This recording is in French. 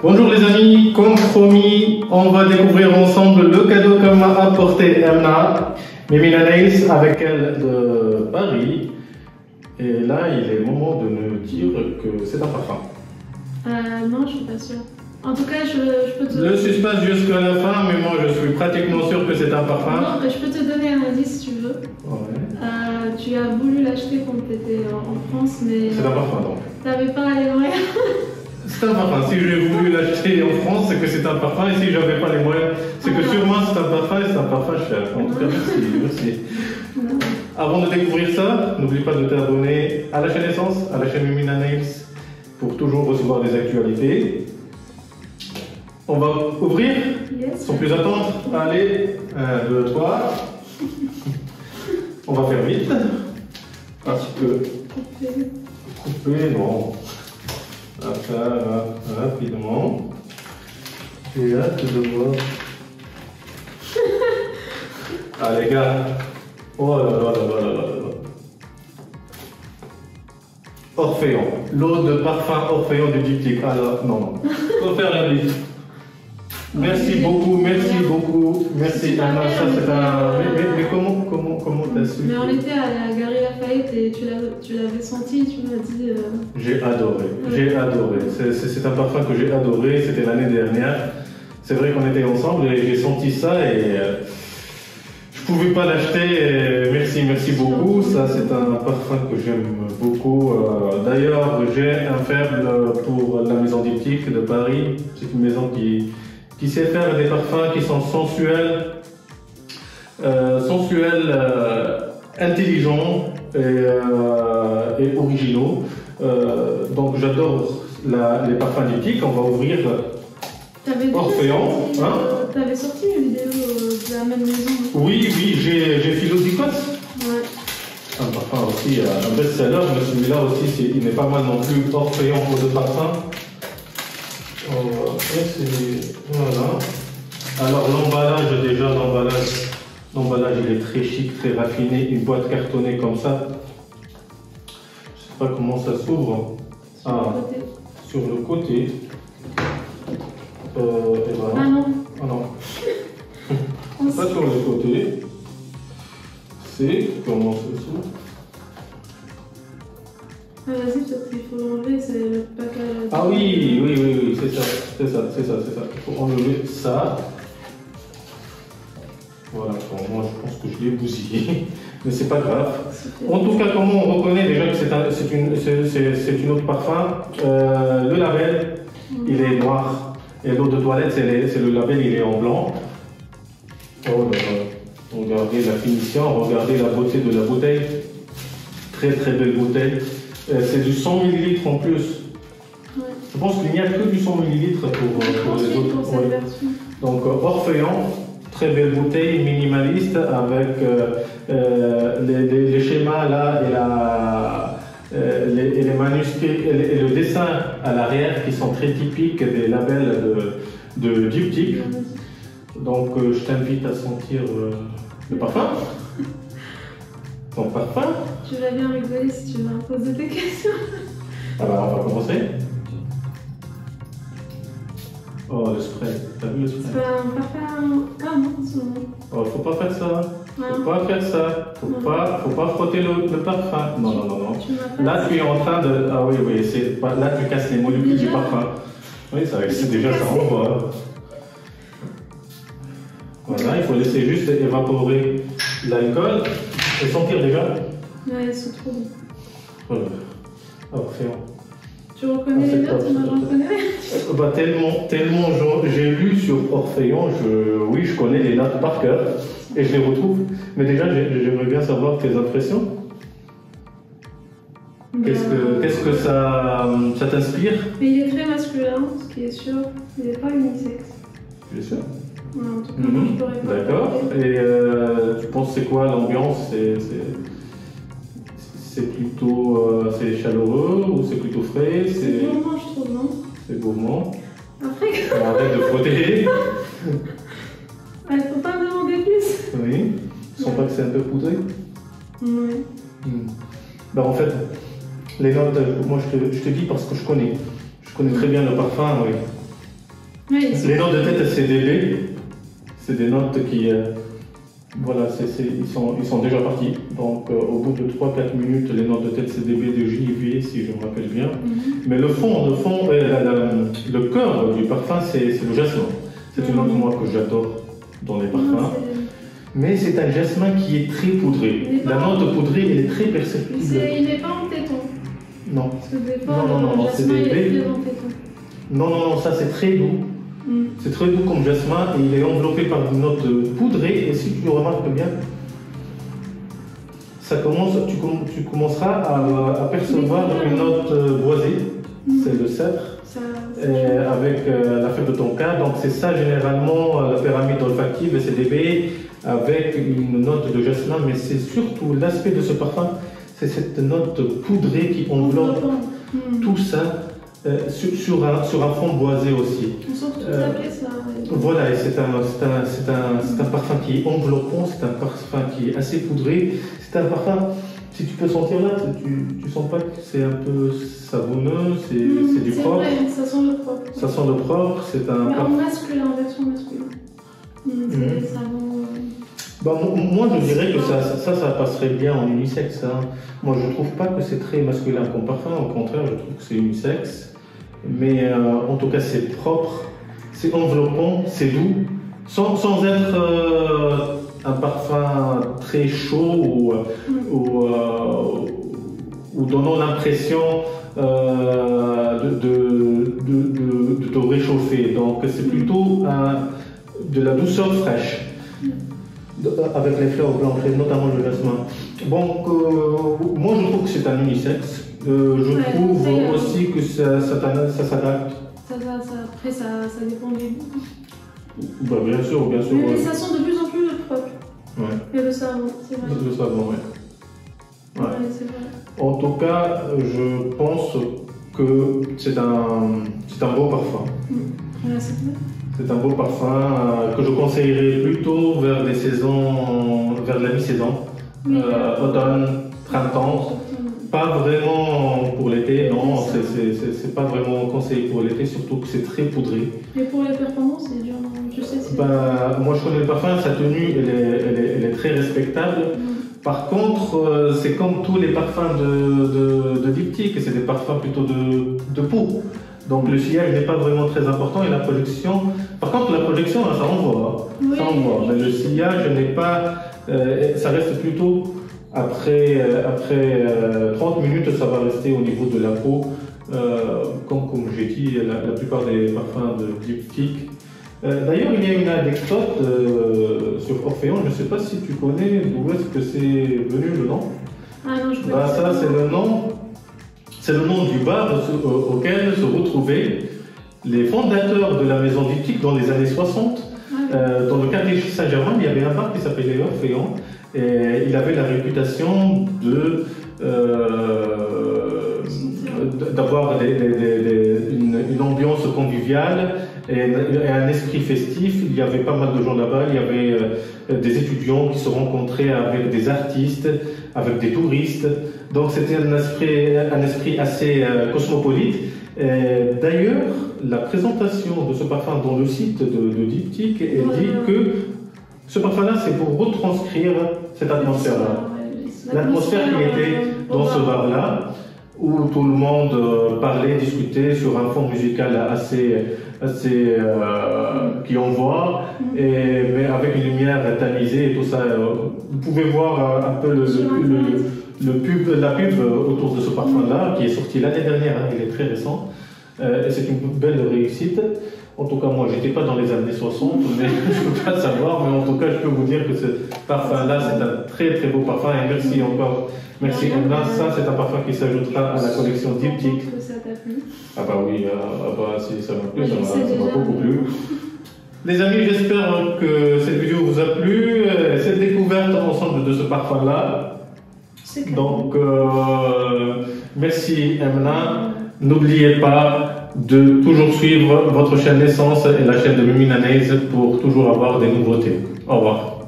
Bonjour les amis, comme promis, on va découvrir ensemble le cadeau que m'a apporté Emna, Mimina Nails, avec elle de Paris. Et là, il est moment de nous dire que c'est un parfum. Non, je suis pas sûre. En tout cas, je peux te... Le suspense jusqu'à la fin, mais moi je suis pratiquement sûr que c'est un parfum. Non, mais je peux te donner un indice si tu veux. Ouais. Tu as voulu l'acheter quand tu étais en France, mais... C'est un parfum donc. T'avais pas les moyens. C'est un parfum. Si j'ai voulu l'acheter en France, c'est que c'est un parfum. Et si j'avais pas les moyens, c'est que sûrement c'est un parfum et c'est un parfum cher. En tout cas, merci. Non. Avant de découvrir ça, n'oublie pas de t'abonner à la chaîne Essence, à la chaîne Mimina Nails, pour toujours recevoir des actualités. On va ouvrir, Yes. sans plus attendre. Allez, 1, 2, 3. On va faire vite. Parce que couper, non. Rapidement. J'ai hâte de voir. Ah les gars. Oh là là là là là là là. Orphéon. L'eau de parfum Orphéon du diptyque. Alors, non. Faut faire la liste. Merci beaucoup, merci beaucoup. Merci Anna, ça c'est un. Mais comment t'as su? Mais on était à la Galerie Lafayette et tu l'avais senti, tu m'as dit... J'ai adoré, j'ai adoré. C'est un parfum que j'ai adoré, c'était l'année dernière. C'est vrai qu'on était ensemble et j'ai senti ça et je pouvais pas l'acheter. Merci beaucoup. Ça c'est un parfum que j'aime beaucoup. D'ailleurs, j'ai un faible pour la maison diptyque de Paris. C'est une maison qui sait faire des parfums qui sont sensuels, intelligents et originaux. Donc j'adore les parfums diptyques. On va ouvrir Orphéon. T'avais sorti une vidéo de la même maison. Oui, j'ai Philodicos. Ouais. Un parfum aussi, un best-seller, mais celui-là aussi, il est pas mal non plus. Orphéon pour de parfum. Voilà. Alors l'emballage, déjà l'emballage il est très chic, très raffiné, une boîte cartonnée comme ça. Je sais pas comment ça s'ouvre. Sur le côté. Et voilà. Ah non. Ah non. Pas sur le côté. C'est comment ça s'ouvre. Vas-y, peut-être qu'il faut l'enlever, c'est le package. Ah oui, c'est ça. Il faut enlever ça. Voilà, bon, moi je pense que je l'ai bousillé, mais c'est pas grave. En tout cas, comment on reconnaît déjà que c'est une autre parfum? Le label, il est noir. Et l'eau de toilette, c'est le label, il est en blanc. Oh là là. Regardez la finition, regardez la beauté de la bouteille. Très très belle bouteille. C'est du 100 ml en plus. Ouais. Je pense qu'il n'y a que du 100 ml pour les autres. Pour cette version. Donc Orphéon, très belle bouteille, minimaliste, avec les schémas là et les manuscrits et le dessin à l'arrière qui sont très typiques des labels de diptyque. Donc je t'invite à sentir le parfum. Ton parfum. Tu vas bien rigoler si tu vas poser des questions. Alors on va commencer. Oh le spray, t'as vu le spray? C'est pas un parfum... Ah non, c'est bon. Oh, faut pas faire ça. Faut pas faire ça. Faut pas frotter le parfum. Non. Là tu es en train de... Ah oui, là tu casses les molécules du parfum. Oui, c'est déjà ça, on voit. Voilà, il faut laisser juste évaporer l'alcool et sentir déjà. Ouais, c'est trop bon. Voilà. Orphéon. Tu reconnais les notes? Moi, j'en connais. Tellement j'ai lu sur Orphéon, oui, je connais les notes par cœur et je les retrouve. Mais déjà, j'aimerais bien savoir tes impressions. Qu'est-ce que ça t'inspire? Il est très masculin, ce qui est sûr. Il n'est pas unisexe. Bien sûr. Ouais, en tout cas, moi, je pourrais pas. D'accord. Et tu penses c'est quoi l'ambiance? C'est plutôt c'est chaleureux ou c'est plutôt frais? C'est gourmand, je trouve, non? C'est gourmand. Après, Arrête de frotter. il faut pas me demander plus. Oui. Tu sens pas que c'est un peu poudré? Oui. Ben, en fait, les notes, moi je te dis parce que je connais très bien le parfum, oui. Oui, Les notes de tête CDB, c'est des notes qui, voilà, ils sont déjà partis. Donc au bout de 3-4 minutes, les notes de tête CDB de Genivier, si je me rappelle bien. Mais le cœur du parfum, c'est le jasmin. C'est une note moi que j'adore dans les parfums. Mais c'est un jasmin qui est très poudré. La note poudrée, elle est très perceptible. Il n'est pas en téton. Non. Parce que des fois, le jasmin, il est très en téton. Non, ça c'est très doux. C'est très doux comme jasmin et il est enveloppé par une note poudrée. Et si tu remarques bien, tu commenceras à percevoir une note boisée. C'est le cèdre. Avec la feuille de tonka. Donc c'est ça généralement la pyramide olfactive, le CDB, avec une note de jasmin. Mais c'est surtout l'aspect de ce parfum, c'est cette note poudrée qui enveloppe tout ça. Sur un fond boisé aussi. On sent tout à fait ça. Voilà, et c'est un parfum qui est enveloppant, c'est un parfum qui est assez poudré. C'est un parfum, si tu peux sentir là, tu sens pas que c'est un peu savonneux, c'est du propre. C'est vrai, ça sent le propre. Ça sent le propre, c'est un... Mais en masculin, en version masculine. C'est savon... moi je dirais que ça passerait bien en unisexe. Hein. Moi je trouve pas que c'est très masculin comme parfum, au contraire je trouve que c'est unisexe. Mais en tout cas c'est propre, c'est enveloppant, c'est doux, sans être un parfum très chaud ou donnant l'impression de te réchauffer. Donc c'est plutôt de la douceur fraîche. Avec les fleurs blanches, notamment le jasmin. Donc, moi je trouve que c'est un unisexe. Je trouve aussi que ça s'adapte. Après, ça dépend du goût. Bah, bien sûr. Mais ça sent de plus en plus le propre. Et le savon, c'est vrai. Le savon, ouais, c'est vrai. En tout cas, je pense que c'est un beau parfum. C'est vrai. C'est un beau parfum que je conseillerais plutôt vers des saisons, vers la mi-saison, automne, printemps. Pas vraiment pour l'été, non, c'est pas vraiment conseillé pour l'été, surtout que c'est très poudré. Et pour les performances, c'est dur, je sais. Moi je connais le parfum, sa tenue elle est très respectable. Par contre, c'est comme tous les parfums de diptyque, c'est des parfums plutôt de peau. Donc le sillage n'est pas vraiment très important et la projection... Par contre la projection, ça envoie. Oui. Ça envoie. Mais le sillage n'est pas... ça reste plutôt... Après 30 minutes, ça va rester au niveau de la peau. Comme j'ai dit, la plupart des parfums de diptyque. D'ailleurs, il y a une anecdote sur Orphéon. Je ne sais pas si tu connais d'où est-ce que c'est venu le nom. Ah non, je connais pas. Ça, c'est le nom. C'est le nom du bar auquel se retrouvaient les fondateurs de la maison diptyque dans les années 60. Dans le quartier Saint-Germain, il y avait un bar qui s'appelait Orphéon. Et il avait la réputation d'avoir une ambiance conviviale et un esprit festif. Il y avait pas mal de gens là-bas. Il y avait des étudiants qui se rencontraient avec des artistes, avec des touristes. Donc c'était un esprit assez cosmopolite. D'ailleurs, la présentation de ce parfum dans le site de diptyque, elle dit que ce parfum-là, c'est pour retranscrire cette atmosphère-là. L'atmosphère qui était dans ce bar-là, où tout le monde parlait, discutait sur un fond musical assez qui envoie, mais avec une lumière tamisée et tout ça. Vous pouvez voir un peu la pub autour de ce parfum-là, qui est sorti l'année dernière, il est très récent. Et c'est une belle réussite. En tout cas, moi, j'étais pas dans les années 60, mais je ne peux pas savoir. Mais en tout cas, je peux vous dire que ce parfum-là, c'est un très très beau parfum. Et merci encore. Merci Emma. Ça, c'est un parfum qui s'ajoutera à la collection diptyque. Ça t'a plu? Ah bah oui, si ça m'a plu, ça m'a beaucoup plu. Les amis, j'espère que cette vidéo vous a plu. Cette découverte ensemble de ce parfum-là. Donc, merci Emna. N'oubliez pas de toujours suivre votre chaîne Essence et la chaîne de Mimi Nanaise pour toujours avoir des nouveautés. Au revoir.